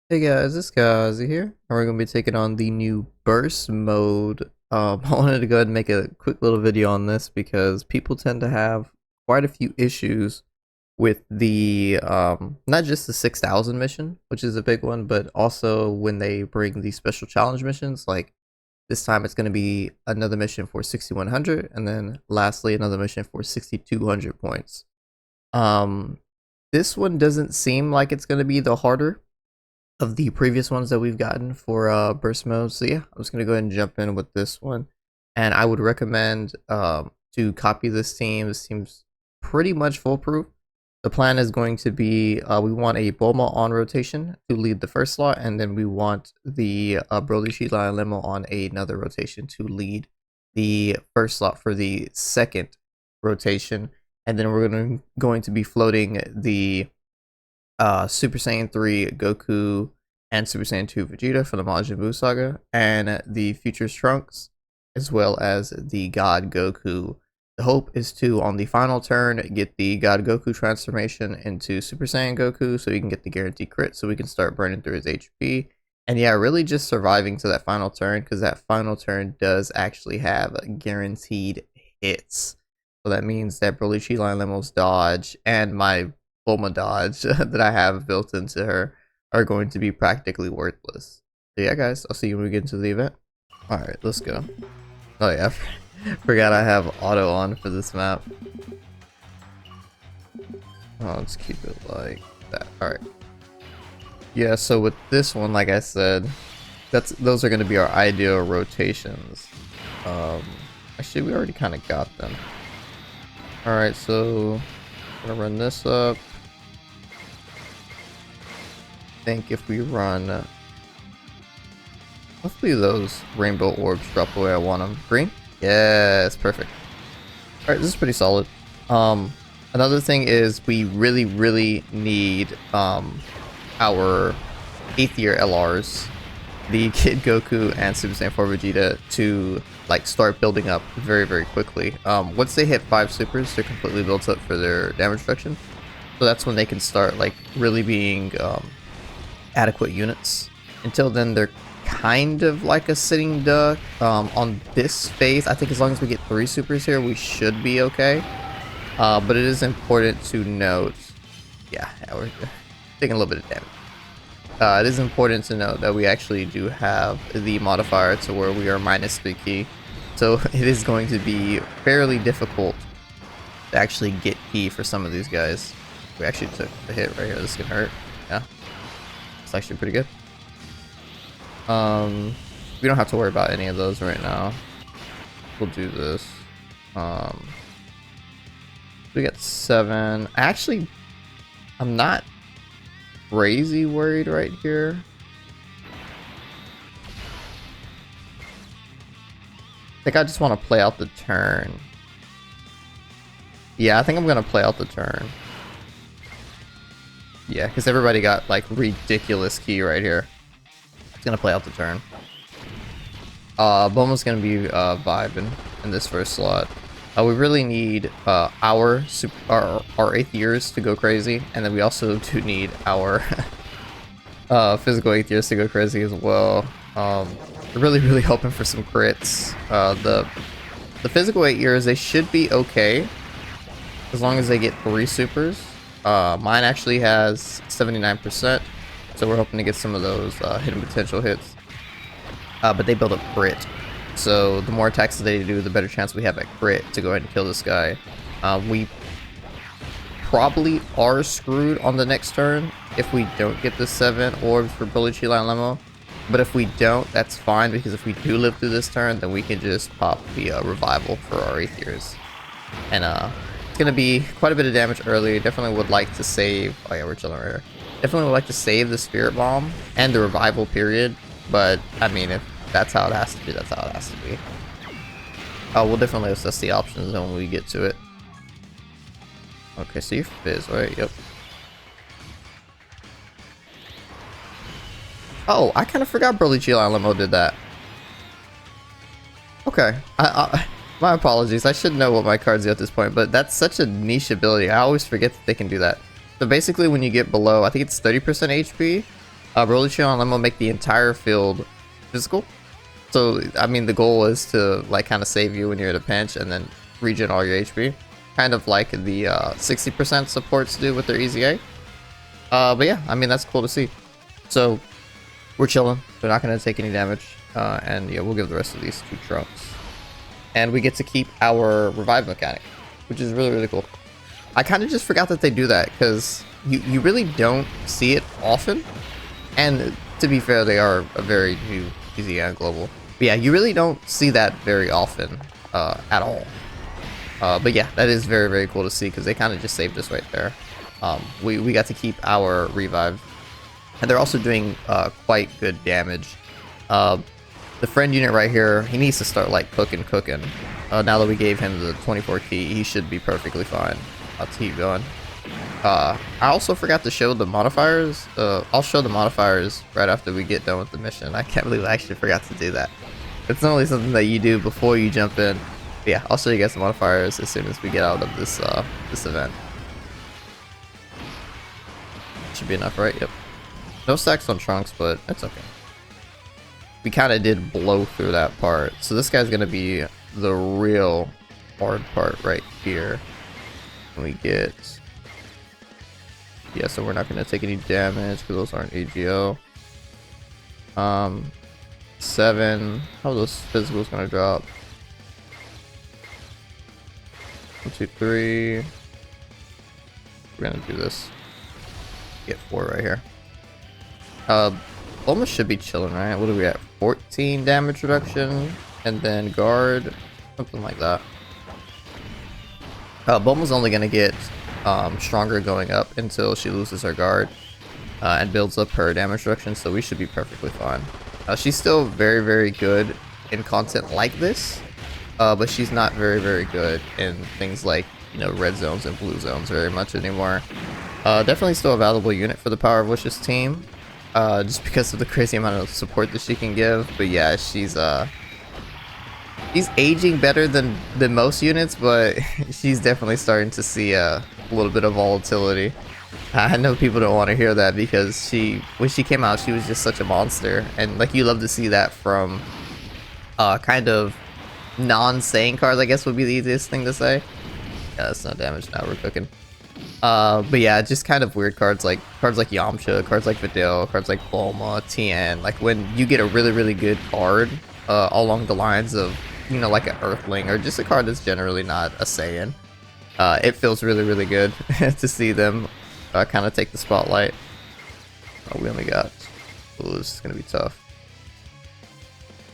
Hey guys, this Kazi here, and we're going to be taking on the new burst mode. I wanted to go ahead and make a quick little video on this because people tend to have quite a few issues with the, not just the 6,000 mission, which is a big one, but also when they bring the special challenge missions, like this time it's going to be another mission for 6,100, and then lastly another mission for 6,200 points. This one doesn't seem like it's going to be the harder of the previous ones that we've gotten for burst mode. So yeah, I'm just gonna go ahead and jump in with this one, and I would recommend to copy this team. This team's pretty much foolproof. The plan is going to be we want a Bulma on rotation to lead the first slot, and then we want the Broly Sheila and Limo on another rotation to lead the first slot for the second rotation, and then we're going to be floating the Super Saiyan 3 Goku and Super Saiyan 2 Vegeta for the Majin Buu saga, and the Future Trunks, as well as the God Goku. The hope is to, on the final turn, get the God Goku transformation into Super Saiyan Goku so we can get the guaranteed crit so we can start burning through his HP. And yeah, really just surviving to that final turn, because that final turn does actually have guaranteed hits. So that means that Broly Sheila and Lemo's dodge and my Bulma dodge that I have built into her are going to be practically worthless. So yeah guys, I'll see you when we get into the event. Alright, let's go. Oh yeah, forgot I have auto on for this map. Oh, let's keep it like that. Alright. Yeah, so with this one, like I said, those are gonna be our ideal rotations. Actually we already kinda got them. Alright, so I'm gonna run this up. I think if we run, hopefully those rainbow orbs drop the way I want them. Green? Yes, perfect. Alright, this is pretty solid. Another thing is we really need our 8th year LRs, the Kid Goku and Super Saiyan 4 Vegeta, to like start building up very quickly. Once they hit 5 supers, they're completely built up for their damage reduction. So that's when they can start like really being adequate units. Until then, they're kind of like a sitting duck. On this phase, I think as long as we get 3 supers here, we should be okay. But it is important to note, yeah, we're taking a little bit of damage. It is important to note that we actually do have the modifier to where we are -3 key. So it is going to be fairly difficult to actually get key for some of these guys. We actually took the hit right here. This can hurt. Yeah. It's actually pretty good. We don't have to worry about any of those right now. We'll do this. We got 7. I'm not crazy worried right here. I think I just want to play out the turn. Yeah, I think I'm gonna play out the turn. Yeah, because everybody got like ridiculous key right here. It's gonna play out the turn. Bulma's gonna be vibing in this first slot. We really need our 8th years to go crazy, and then we also do need our physical 8th years to go crazy as well. Really hoping for some crits. The physical 8 years, they should be okay as long as they get 3 supers. Mine actually has 79%, so we're hoping to get some of those hidden potential hits. But they build up crit, so the more attacks they do, the better chance we have at crit to go ahead and kill this guy. We probably are screwed on the next turn if we don't get the 7 orbs for Broly, Sheila, and Lemo. But if we don't, that's fine, because if we do live through this turn, then we can just pop the revival for our 8th years. And it's gonna be quite a bit of damage early. Definitely would like to save. Oh yeah, we're chilling right here. Definitely would like to save the Spirit Bomb and the revival period. But I mean, if that's how it has to be, that's how it has to be. We'll definitely assess the options when we get to it. Okay, so you're Fizz, right? Yep. Oh, I kind of forgot Broly, Sheila, and Lemo did that. Okay, my apologies. I should know what my cards do at this point, but that's such a niche ability. I always forget that they can do that. So basically, when you get below, I think it's 30% HP, Broly Chill and Lemon make the entire field physical. So, I mean, the goal is to, like, kind of save you when you're in a pinch and then regen all your HP. Kind of like the 60% supports do with their Easy A. But yeah, I mean, that's cool to see. So, we're chilling. They're not going to take any damage. And yeah, we'll give the rest of these 2 Trunks. And we get to keep our revive mechanic, which is really, really cool. I kind of just forgot that they do that, because you really don't see it often. And to be fair, they are a very new Easy and global. But yeah, you really don't see that very often at all. But yeah, that is very, very cool to see, because they kind of just saved us right there. We got to keep our revive. And they're also doing quite good damage. The friend unit right here, he needs to start like cooking. Now that we gave him the 24 key, he should be perfectly fine. Let's keep going. I also forgot to show the modifiers. I'll show the modifiers right after we get done with the mission. I can't believe I actually forgot to do that. It's normally something that you do before you jump in. But yeah, I'll show you guys the modifiers as soon as we get out of this this event. Should be enough, right? Yep. No stacks on Trunks, but it's okay. We kind of did blow through that part. So this guy's going to be the real hard part right here. We get... Yeah, so we're not going to take any damage because those aren't AGO. 7. How are those physicals going to drop? 1, 2, 3. We're going to do this. Get 4 right here. Almost should be chilling, right? What are we at? 14 damage reduction, and then guard, something like that. Bulma's only gonna get stronger going up until she loses her guard and builds up her damage reduction, so we should be perfectly fine. She's still very, very good in content like this, but she's not very, very good in things like, you know, red zones and blue zones very much anymore. Definitely still a valuable unit for the Power of Wishes team. Just because of the crazy amount of support that she can give. But yeah, she's aging better than most units, but she's definitely starting to see a little bit of volatility. I know people don't want to hear that, because when she came out, she was just such a monster, and like, you love to see that from kind of non-Saiyan cards, I guess would be the easiest thing to say. Yeah, that's no damage. Now we're cooking. But yeah, just kind of weird cards like Yamcha, cards like Videl, cards like Bulma, Tien. Like, when you get a really, really good card along the lines of, you know, like an Earthling, or just a card that's generally not a Saiyan, it feels really, really good to see them kind of take the spotlight. Oh, we only got... Ooh, this is going to be tough.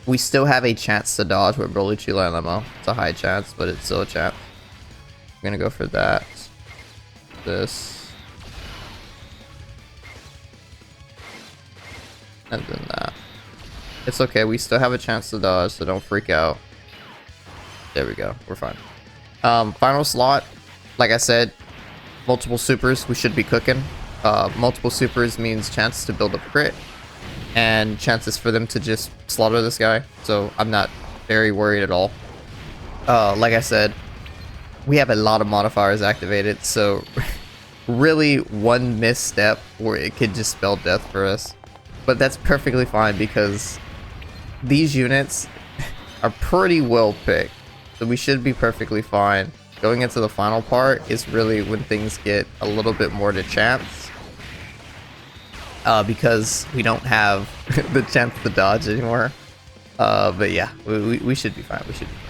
We still have a chance to dodge with Broly, Chila, and Lemo. It's a high chance, but it's still a chance. I'm going to go for that. This, and then that. It's okay, we still have a chance to dodge, so don't freak out. There we go, we're fine. Final slot, like I said, multiple supers, we should be cooking. Multiple supers means chance to build up crit, and chances for them to just slaughter this guy, so I'm not very worried at all. Like I said, we have a lot of modifiers activated, so really one misstep where it could just spell death for us. But that's perfectly fine, because these units are pretty well picked, so we should be perfectly fine. Going into the final part is really when things get a little bit more to chance, because we don't have the chance to dodge anymore. But yeah, we should be fine. We should be fine.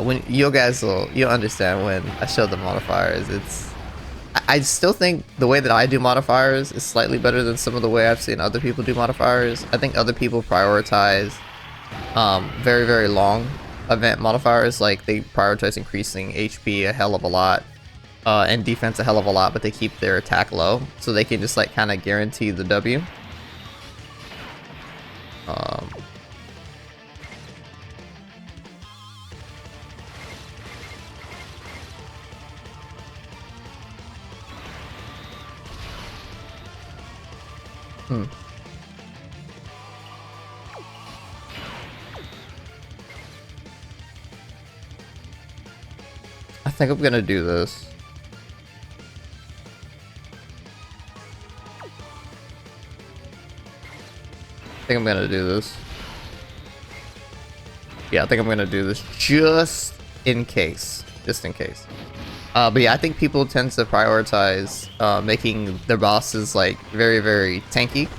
When you'll understand when I show the modifiers. I still think the way that I do modifiers is slightly better than some of the way I've seen other people do modifiers. I think other people prioritize very, very long event modifiers. Like, they prioritize increasing HP a hell of a lot and defense a hell of a lot, but they keep their attack low, so they can just like kind of guarantee the W. I think I'm gonna do this. think I'm gonna do this. Yeah, I think I'm gonna do this just in case. Just in case. But yeah, I think people tend to prioritize making their bosses like very, very tanky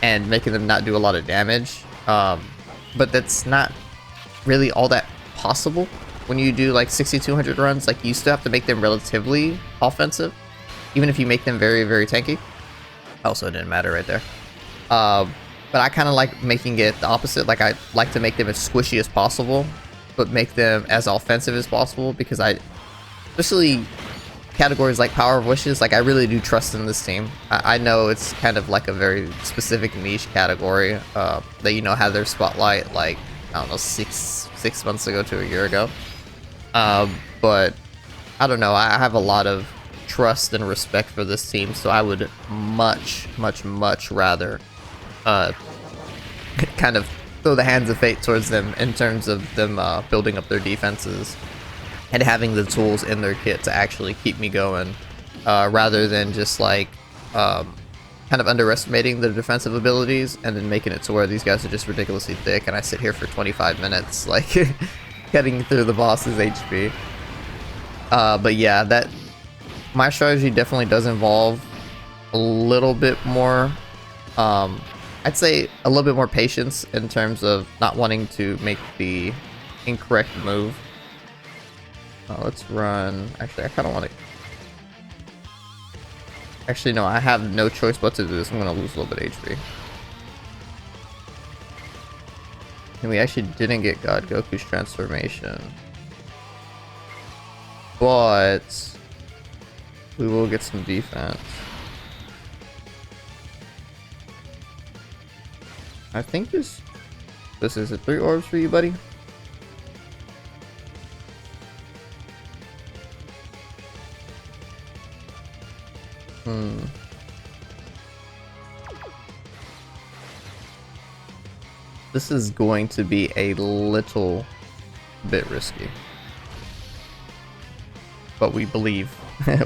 and making them not do a lot of damage. But that's not really all that possible when you do like 6200 runs. Like, you still have to make them relatively offensive, even if you make them very, very tanky. Also, it didn't matter right there. But I kind of like making it the opposite. Like, I like to make them as squishy as possible, but make them as offensive as possible, because especially categories like Power of Wishes, like, I really do trust in this team. I know it's kind of like a very specific niche category that, you know, had their spotlight like, I don't know, six months ago to a year ago. But I don't know, I have a lot of trust and respect for this team, so I would much rather kind of throw the hands of fate towards them in terms of them building up their defenses and having the tools in their kit to actually keep me going, rather than just like kind of underestimating their defensive abilities and then making it to where these guys are just ridiculously thick and I sit here for 25 minutes like cutting through the boss's HP. But yeah, my strategy definitely does involve a little bit more, I'd say a little bit more patience in terms of not wanting to make the incorrect move. Let's run. Actually, I kind of want to... Actually, no, I have no choice but to do this. I'm going to lose a little bit of HP. And we actually didn't get God Goku's transformation. But we will get some defense. I think this is it. 3 orbs for you, buddy. This is going to be a little bit risky. But we believe.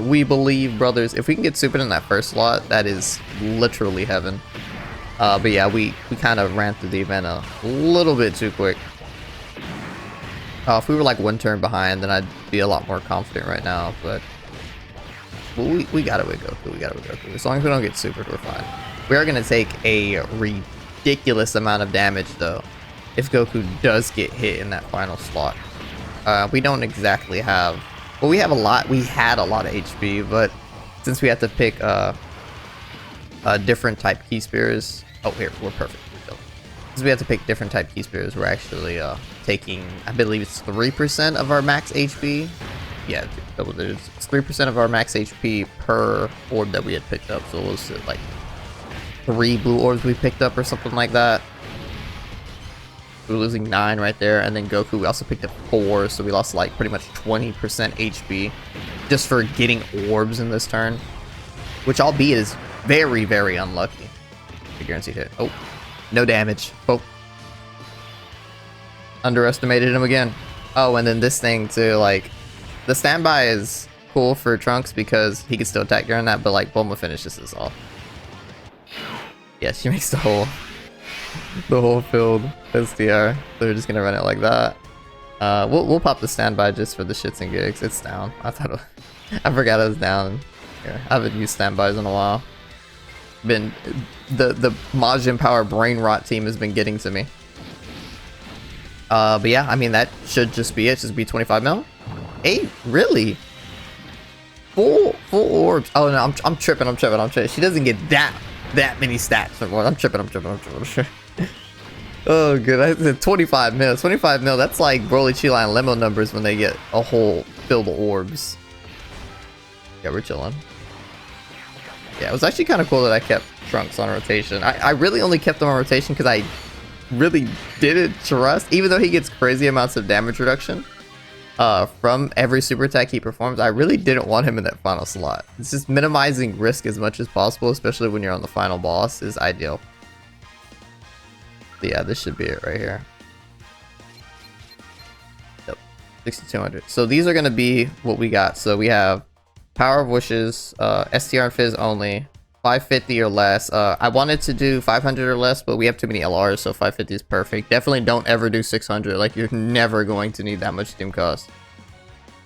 We believe, brothers. If we can get super in that first slot, that is literally heaven. But yeah, we kind of ran through the event a little bit too quick. If we were like 1 turn behind, then I'd be a lot more confident right now, but we got it with Goku. We got it with Goku. As long as we don't get supered, we're fine. We are going to take a ridiculous amount of damage, though, if Goku does get hit in that final slot. We don't exactly have... Well, we have a lot. We had a lot of HP, but since we have to pick different type key spears... Oh, here, we're perfect. Since we have to pick different type key spears, we're actually taking, I believe it's 3% of our max HP. Yeah, double digits. It's 3% of our max HP per orb that we had picked up. So it was like 3 blue orbs we picked up or something like that. We were losing 9 right there. And then Goku, we also picked up 4. So we lost like pretty much 20% HP just for getting orbs in this turn. Which, albeit, is very, very unlucky. A guaranteed hit. Oh, no damage. Oh. Underestimated him again. Oh, and then this thing too, like, the standby is cool for Trunks because he can still attack during that, but like Bulma finishes this off. Yeah, she makes the whole field STR. So we're just gonna run it like that. We'll pop the standby just for the shits and gigs. It's down. I forgot it was down. Yeah, I haven't used standbys in a while. The Majin Power Brain Rot team has been getting to me. But yeah, I mean, that should just be it. Just be 25 mil. Hey, really? Full orbs. Oh no, I'm tripping. She doesn't get that many stats. I'm tripping. Oh good. I said 25 mil. 25 mil. That's like Broly, Chila, and Lemo numbers when they get a whole filled of orbs. Yeah, we're chilling. Yeah, it was actually kind of cool that I kept Trunks on rotation. I really only kept him on rotation because I really didn't trust, even though he gets crazy amounts of damage reduction from every super attack he performs. I really didn't want him in that final slot. It's just minimizing risk as much as possible, especially when you're on the final boss, is ideal. But yeah, this should be it right here. Yep, 6200. So these are going to be what we got. So we have Power of Wishes, STR and Fizz only, 550 or less. I wanted to do 500 or less, but we have too many LRs, so 550 is perfect. Definitely don't ever do 600. Like, you're never going to need that much team cost.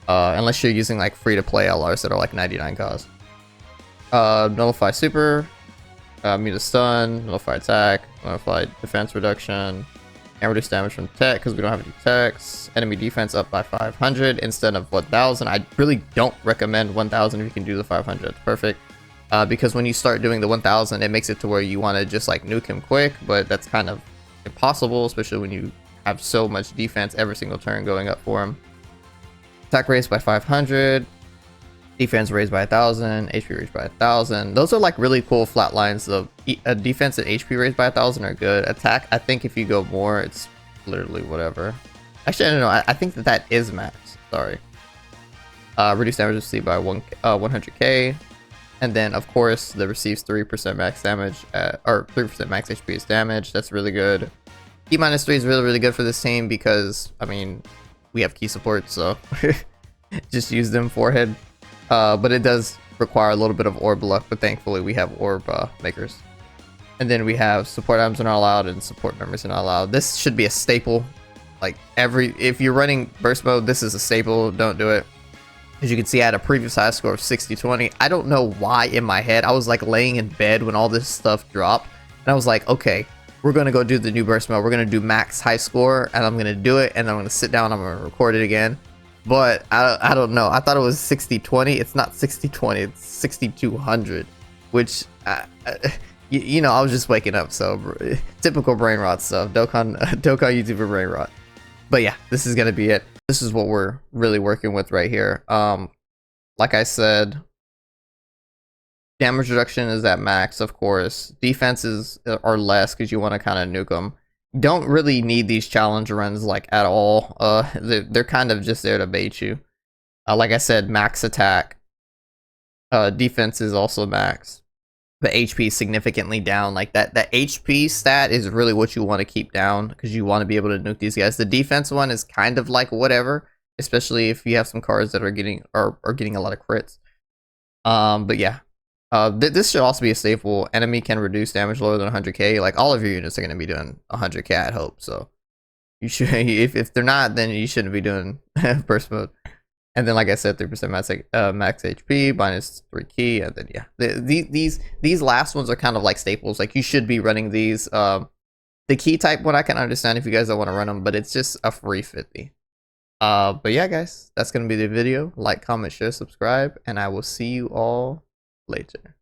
Unless you're using like free-to-play LRs that are like 99 cost. Nullify super, mute stun, nullify attack, nullify defense reduction, and reduce damage from tech because we don't have any techs. Enemy defense up by 500 instead of 1000. I really don't recommend 1000 if you can do the 500. It's perfect. Because when you start doing the 1000, it makes it to where you want to just like nuke him quick, but that's kind of impossible, especially when you have so much defense every single turn going up for him. Attack raised by 500, defense raised by 1000, HP raised by 1000. Those are like really cool flat lines of defense and HP raised by 1000 are good. Attack, I think if you go more, it's literally whatever. Actually, I don't know. I think that is max. Sorry. Reduce damage received by 100k. And then, of course, the receives 3% max damage, or 3% max HP is damage. That's really good. Key minus 3 is really, really good for this team because, I mean, we have key support, so just use them forehead. But it does require a little bit of orb luck, but thankfully we have orb makers. And then we have support items are not allowed and support members are not allowed. This should be a staple. Like if you're running burst mode, this is a staple. Don't do it. As you can see, I had a previous high score of 60-20. I don't know why in my head I was like laying in bed when all this stuff dropped, and I was like, okay, we're gonna go do the new burst mode. We're gonna do max high score, and I'm gonna do it, and I'm gonna sit down. I'm gonna record it again. But I don't know. I thought it was 60-20. It's not 60-20. It's 6200, which you know, I was just waking up, so typical brain rot stuff. Dokkan YouTuber brain rot. But yeah, this is gonna be it. This is what we're really working with right here. Like I said, damage reduction is at max, of course. Defenses are less because you want to kind of nuke them. Don't really need these challenge runs like at all. They're kind of just there to bait you. Like I said, max attack. Defense is also max. The HP is significantly down. Like that HP stat is really what you want to keep down because you want to be able to nuke these guys. The defense one is kind of like whatever, especially if you have some cards that are getting getting a lot of crits. But yeah. This should also be a staple. Enemy can reduce damage lower than 100k. Like all of your units are going to be doing 100k, I'd hope. So you should, if they're not, then you shouldn't be doing burst mode. And then, like I said, 3% max HP, minus 3 key, and then yeah, these last ones are kind of like staples. Like you should be running these. The key type one I can understand if you guys don't want to run them, but it's just a free 50. But yeah, guys, that's gonna be the video. Like, comment, share, subscribe, and I will see you all later.